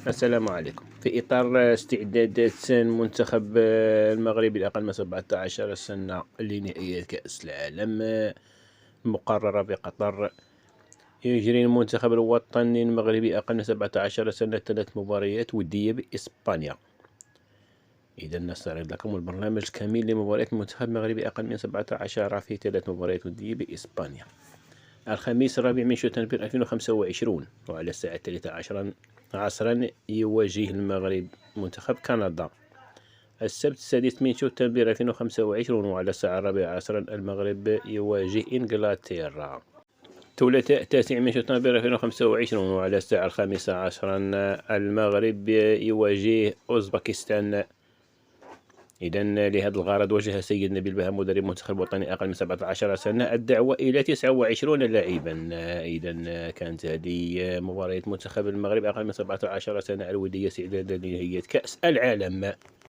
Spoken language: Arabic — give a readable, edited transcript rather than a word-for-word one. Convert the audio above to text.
السلام عليكم. في إطار استعدادات المنتخب المغربي لأقل من 17 سنة لنهائيات كأس العالم المقررة بقطر، يجري المنتخب الوطني المغربي أقل من 17 سنة 3 مباريات ودية بإسبانيا. إذا نستعرض لكم البرنامج كامل لمباريات المنتخب المغربي أقل من 17 في 3 مباريات ودية بإسبانيا. الخميس 4 من شتنبر 2025 وعلى الساعة 13 عصرا يواجه المغرب منتخب كندا. السبت 6 من شتنبر 2025 وعلى الساعة 4 عصرا المغرب يواجه إنجلترا. ثلاثاء 9 من شتنبر 2025 وعلى الساعة 5 عصرا المغرب يواجه أوزبكستان. إذا لهذا الغرض وجه السيد نبيل بهم مدرب المنتخب الوطني أقل من 17 سنة الدعوة إلى 29 لاعبا. إذا كانت هذه مباريات منتخب المغرب أقل من 17 سنة الودية استعدادا لنهائيات كأس العالم.